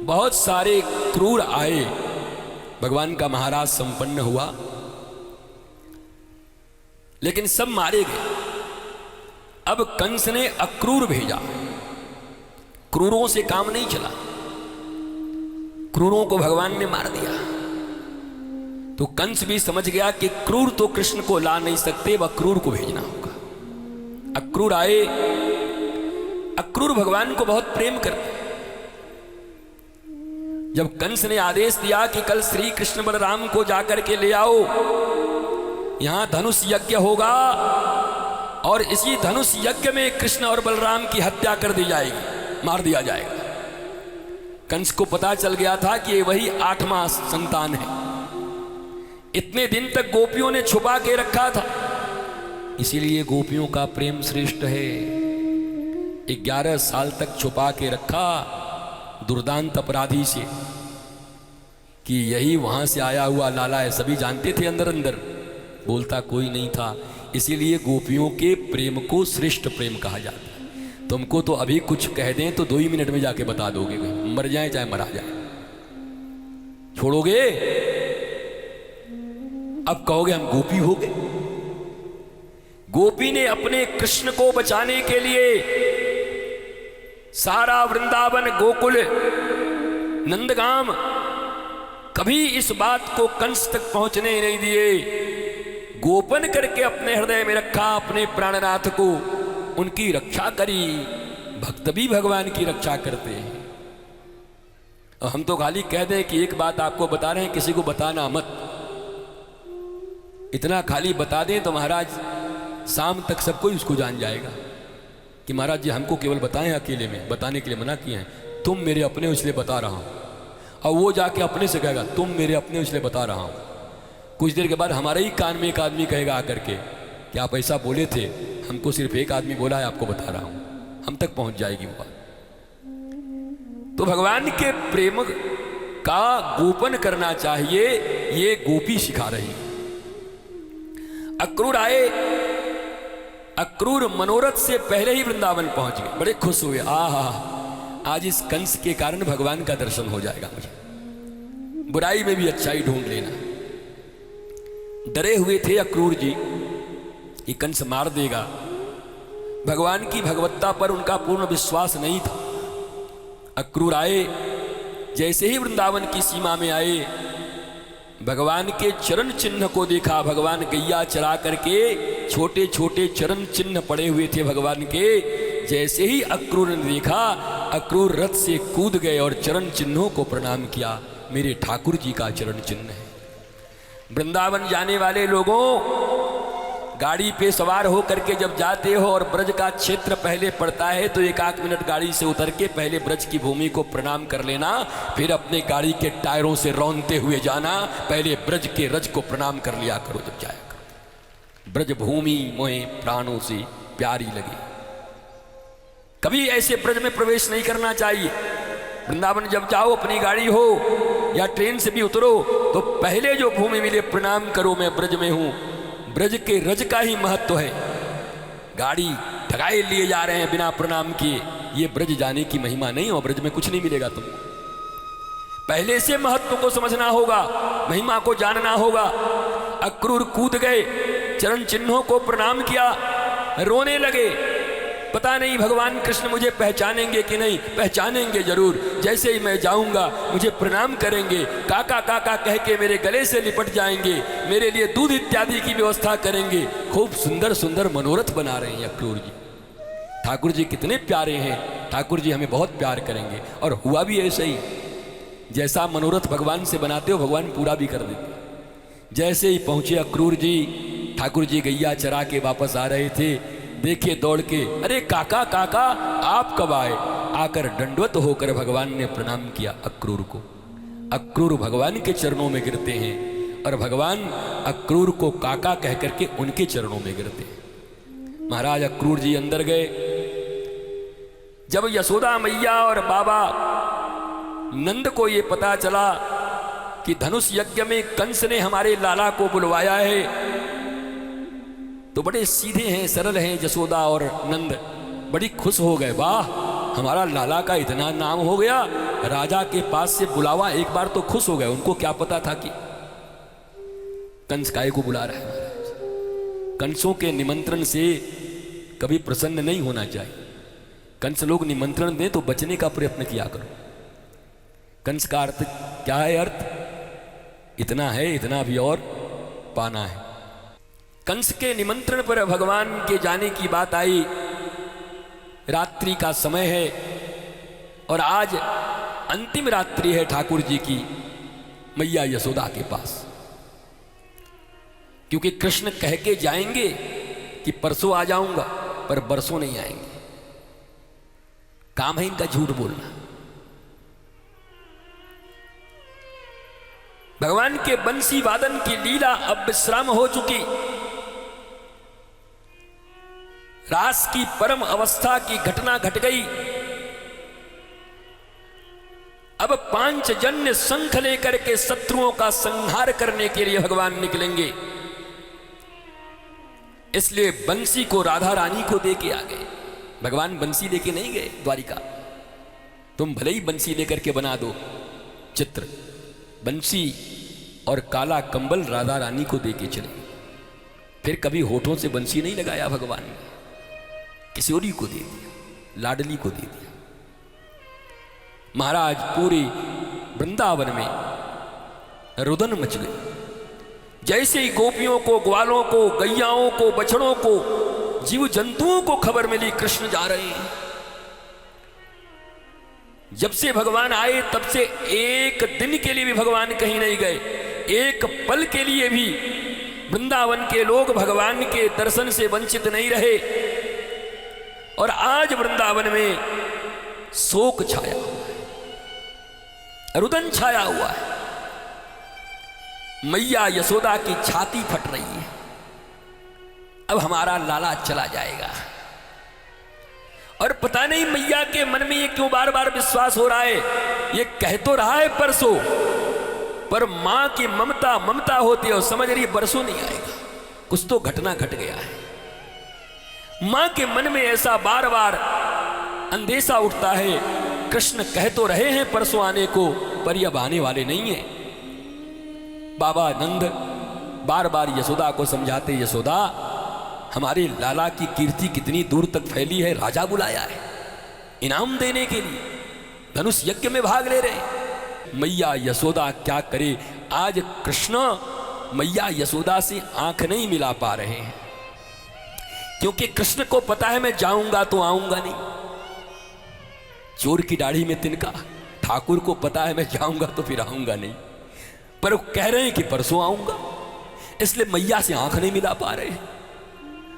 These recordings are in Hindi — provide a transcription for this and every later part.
बहुत सारे क्रूर आए, भगवान का महाराज संपन्न हुआ, लेकिन सब मारे गए। अब कंस ने अक्रूर भेजा। क्रूरों से काम नहीं चला, क्रूरों को भगवान ने मार दिया। तो कंस भी समझ गया कि क्रूर तो कृष्ण को ला नहीं सकते, वह क्रूर को भेजना होगा। अक्रूर आए। अक्रूर भगवान को बहुत प्रेम करते। जब कंस ने आदेश दिया कि कल श्री कृष्ण बलराम को जाकर के ले आओ, यहां धनुष यज्ञ होगा और इसी धनुष यज्ञ में कृष्ण और बलराम की हत्या कर दी जाएगी, मार दिया जाएगा। कंस को पता चल गया था कि वही 8वां संतान है। इतने दिन तक गोपियों ने छुपा के रखा था, इसीलिए गोपियों का प्रेम श्रेष्ठ है। 11 साल तक छुपा के रखा दुर्दांत अपराधी से कि यही वहां से आया हुआ लाला है। सभी जानते थे अंदर अंदर, बोलता कोई नहीं था। इसीलिए गोपियों के प्रेम को श्रेष्ठ प्रेम कहा जाता है। तुमको तो अभी कुछ कह दें तो 2 ही मिनट में जाके बता दोगे, मर जाए चाहे मरा जाए, छोड़ोगे। अब कहोगे हम गोपी हो गए। गोपी ने अपने कृष्ण को बचाने के लिए सारा वृंदावन, गोकुल, नंदगाम, कभी इस बात को कंस तक पहुंचने नहीं दिए। गोपन करके अपने हृदय में रखा अपने प्राणनाथ को, उनकी रक्षा करी। भक्त भी भगवान की रक्षा करते हैं। और हम तो खाली कह दें कि एक बात आपको बता रहे हैं, किसी को बताना मत। इतना खाली बता दें तो महाराज शाम तक सब कोई उसको जान जाएगा कि महाराज जी हमको केवल बताएं, अकेले में बताने के लिए मना किए हैं। तुम मेरे अपने हो इसलिए बता रहा हूं। और वो जाके अपने से कहेगा तुम मेरे अपने हो इसलिए बता रहा हूं। कुछ देर के बाद हमारे ही कान में एक आदमी कहेगा आकर के कि आप ऐसा बोले थे, हमको सिर्फ एक आदमी बोला है, आपको बता रहा हूं। हम तक पहुंच जाएगी वो बात। तो भगवान के प्रेम का गोपन करना चाहिए, ये गोपी सिखा रही है। अक्रूर आए। अक्रूर मनोरथ से पहले ही वृंदावन पहुंच गए, बड़े खुश हुए। आहा, आज इस कंस के कारण भगवान का दर्शन हो जाएगा मुझे। बुराई में भी अच्छाई ढूंढ लेना। डरे हुए थे अक्रूर जी, ये कंस मार देगा। भगवान की भगवत्ता पर उनका पूर्ण विश्वास नहीं था। अक्रूर आए। जैसे ही वृंदावन की सीमा में आए, भगवान के चरण चिन्ह को देखा। भगवान गैया चरा करके छोटे छोटे चरण चिन्ह पड़े हुए थे भगवान के। जैसे ही अक्रूर ने देखा, अक्रूर रथ से कूद गए और चरण चिन्हों को प्रणाम किया। मेरे ठाकुर जी का चरण चिन्ह है। वृंदावन जाने वाले लोगों, गाड़ी पे सवार हो करके जब जाते हो और ब्रज का क्षेत्र पहले पड़ता है तो 1 मिनट गाड़ी से उतर के पहले ब्रज की भूमि को प्रणाम कर लेना, फिर अपने गाड़ी के टायरों से रौंदते हुए जाना। पहले ब्रज के रज को प्रणाम कर लिया करो जब जाया करो। ब्रज भूमि मोहे प्राणों से प्यारी लगी। कभी ऐसे ब्रज में प्रवेश नहीं करना चाहिए। वृंदावन जब जाओ, अपनी गाड़ी हो या ट्रेन से भी उतरो तो पहले जो भूमि मिले प्रणाम करो, मैं ब्रज में हूं। ब्रज के रज का ही महत्व है। गाड़ी ठगाए लिए जा रहे हैं बिना प्रणाम किए, ये ब्रज जाने की महिमा नहीं। और ब्रज में कुछ नहीं मिलेगा तुमको। पहले से महत्व को समझना होगा, महिमा को जानना होगा। अक्रूर कूद गए, चरण चिन्हों को प्रणाम किया, रोने लगे। पता नहीं भगवान कृष्ण मुझे पहचानेंगे कि नहीं। पहचानेंगे जरूर। जैसे ही मैं जाऊंगा मुझे प्रणाम करेंगे, काका काका कह के मेरे गले से लिपट जाएंगे, मेरे लिए दूध इत्यादि की व्यवस्था करेंगे। खूब सुंदर सुंदर मनोरथ बना रहे हैं अक्रूर जी। ठाकुर जी कितने प्यारे हैं, ठाकुर जी हमें बहुत प्यार करेंगे। और हुआ भी ऐसे ही। जैसा मनोरथ भगवान से बनाते हो, भगवान पूरा भी कर देते। जैसे ही पहुंचे अक्रूर जी, ठाकुर जी गैया चरा के वापस आ रहे थे, देखे दौड़ के, अरे काका काका आप कब आए। आकर दंडवत होकर भगवान ने प्रणाम किया अक्रूर को। अक्रूर भगवान के चरणों में गिरते हैं और भगवान अक्रूर को काका कह करके उनके चरणों में गिरते हैं। महाराज अक्रूर जी अंदर गए। जब यशोदा मैया और बाबा नंद को ये पता चला कि धनुष यज्ञ में कंस ने हमारे लाला को बुलवाया है, तो बड़े सीधे हैं, सरल हैं यशोदा और नंद। बड़ी खुश हो गए। वाह, हमारा लाला का इतना नाम हो गया, राजा के पास से बुलावा, एक बार तो खुश हो गए। उनको क्या पता था कि कंस काय को बुला रहा है महाराज। कंसों के निमंत्रण से कभी प्रसन्न नहीं होना चाहिए। कंस लोग निमंत्रण दें तो बचने का प्रयत्न किया करो। कंस का अर्थ क्या है? अर्थ इतना है, इतना भी और पाना है। कंस के निमंत्रण पर भगवान के जाने की बात आई। रात्रि का समय है और आज अंतिम रात्रि है ठाकुर जी की मैया यशोदा के पास, क्योंकि कृष्ण कह के जाएंगे कि परसों आ जाऊंगा, पर बरसों नहीं आएंगे। काम है इनका झूठ बोलना। भगवान के बंसी वादन की लीला अब विश्राम हो चुकी। रास की परम अवस्था की घटना घट गई। अब पांचजन्य शंख लेकर के शत्रुओं का संहार करने के लिए भगवान निकलेंगे। इसलिए बंसी को राधा रानी को दे के आ गए। भगवान बंसी लेके नहीं गए द्वारिका। तुम भले ही बंसी लेकर के बना दो चित्र, बंसी और काला कंबल राधा रानी को दे के चले। फिर कभी होठों से बंसी नहीं लगाया भगवान ने, किशोरी को दे दिया, लाडली को दे दिया। महाराज पूरे वृंदावन में रुदन मच गई। जैसे ही गोपियों को, ग्वालों को, गैयाओं को, बछड़ों को, जीव जंतुओं को खबर मिली कृष्ण जा रहे हैं। जब से भगवान आए तब से एक दिन के लिए भी भगवान कहीं नहीं गए। एक पल के लिए भी वृंदावन के लोग भगवान के दर्शन से वंचित नहीं रहे। और आज वृंदावन में शोक छाया हुआ है, रुदन छाया हुआ है। मैया यशोदा की छाती फट रही है। अब हमारा लाला चला जाएगा। और पता नहीं मैया के मन में ये क्यों बार बार विश्वास हो रहा है। ये कह तो रहा है परसों, पर मां की ममता ममता होती है और समझ रही बरसों नहीं आएगा। कुछ तो घटना घट गया है। मां के मन में ऐसा बार बार अंदेशा उठता है। कृष्ण कह तो रहे हैं परसों आने को, पर यह अब आने वाले नहीं है। बाबा नंद बार बार यशोदा को समझाते, यशोदा हमारे लाला की कीर्ति कितनी दूर तक फैली है। राजा बुलाया है इनाम देने के लिए, धनुष यज्ञ में भाग ले रहे। मैया यशोदा क्या करे। आज कृष्ण मैया यशोदा से आंख नहीं मिला पा रहे हैं, क्योंकि कृष्ण को पता है मैं जाऊंगा तो आऊंगा नहीं। चोर की दाढ़ी में तिनका। ठाकुर को पता है मैं जाऊंगा तो फिर आऊंगा नहीं, पर वो कह रहे हैं कि परसों आऊंगा। इसलिए मैया से आंख नहीं मिला पा रहे।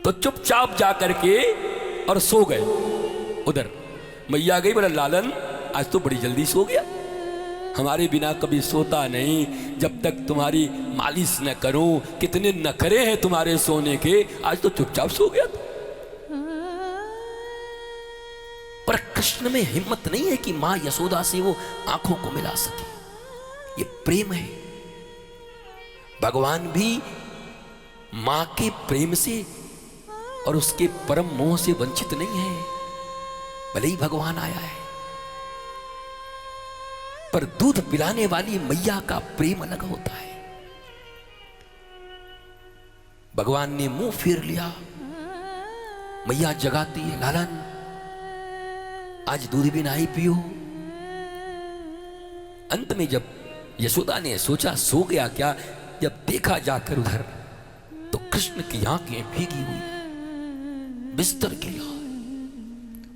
तो चुपचाप जा करके और सो गए। उधर मैया गई, बोला लालन आज तो बड़ी जल्दी सो गया। हमारे बिना कभी सोता नहीं, जब तक तुम्हारी मालिश न करूं। कितने नखरे हैं तुम्हारे सोने के, आज तो चुपचाप सो गया। पर कृष्ण में हिम्मत नहीं है कि मां यशोदा से वो आंखों को मिला सके। ये प्रेम है। भगवान भी मां के प्रेम से और उसके परम मोह से वंचित नहीं है। भले ही भगवान आया है, पर दूध पिलाने वाली मैया का प्रेम अलग होता है। भगवान ने मुंह फेर लिया। मैया जगाती है, लालन आज दूध भी नहीं पियो। अंत में जब यशोदा ने सोचा सो गया क्या, जब देखा जाकर उधर तो कृष्ण की आंखें भीगी हुई, बिस्तर के लाल।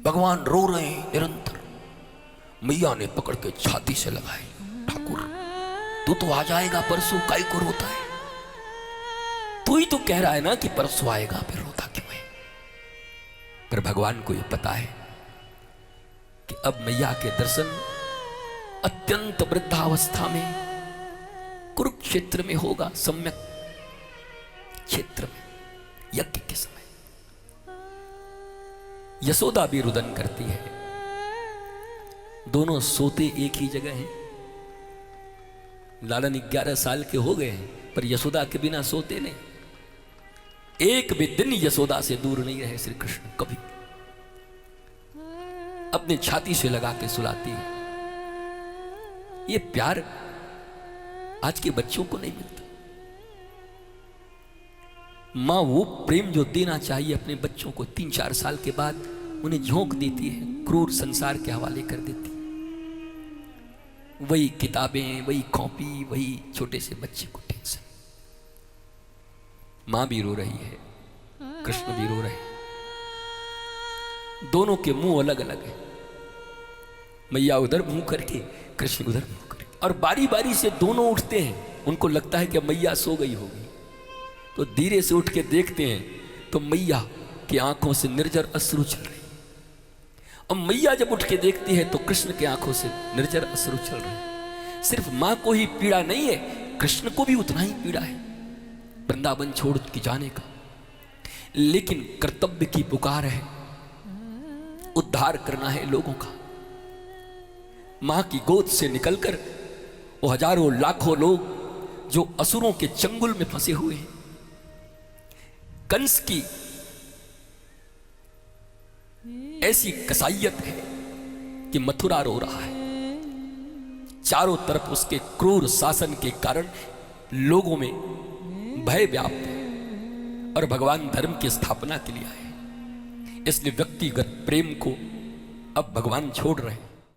भगवान रो रहे हैं निरंतर। मैया ने पकड़ के छाती से लगाई, ठाकुर तू तो आ जाएगा परसों, काहे को रोता है? तू ही तो कह रहा है ना कि परसों आएगा, फिर रोता क्यों है? पर भगवान को यह पता है कि अब मैया के दर्शन अत्यंत वृद्धावस्था में कुरुक्षेत्र में होगा, सम्यक क्षेत्र में, यज्ञ के समय। यशोदा भी रुदन करती है। दोनों सोते एक ही जगह हैं। लालन 11 साल के हो गए हैं, पर यशोदा के बिना सोते नहीं। एक भी दिन यशोदा से दूर नहीं रहे श्री कृष्ण कभी। अपनी छाती से लगा के सुलाती है। ये प्यार आज के बच्चों को नहीं मिलता। मां वो प्रेम जो देना चाहिए अपने बच्चों को 3-4 साल के बाद उन्हें झोंक देती है, क्रूर संसार के हवाले कर देती है। वही किताबें, वही कॉपी, वही छोटे से बच्चे को टेंशन। मां भी रो रही है, कृष्ण भी रो रहे हैं, दोनों के मुंह अलग अलग है। मैया उधर मुंह करके, कृष्ण उधर मुंह करके, और बारी बारी से दोनों उठते हैं। उनको लगता है कि मैया सो गई होगी, तो धीरे से उठ के देखते हैं तो मैया की आंखों से निर्जर अश्रु चल रहे। और मैया जब उठ के देखती है तो कृष्ण की आंखों से निर्जर अश्रु चल रहे। सिर्फ मां को ही पीड़ा नहीं है, कृष्ण को भी उतना ही पीड़ा है वृंदावन छोड़ के जाने का। लेकिन कर्तव्य की पुकार है, उद्धार करना है लोगों का। मां की गोद से निकलकर वो हजारों लाखों लोग जो असुरों के चंगुल में फंसे हुए हैं। कंस की ऐसी कसाइयत है कि मथुरा रो रहा है। चारों तरफ उसके क्रूर शासन के कारण लोगों में भय व्याप्त है और भगवान धर्म की स्थापना के लिए आए। इसलिए व्यक्तिगत प्रेम को अब भगवान छोड़ रहे हैं।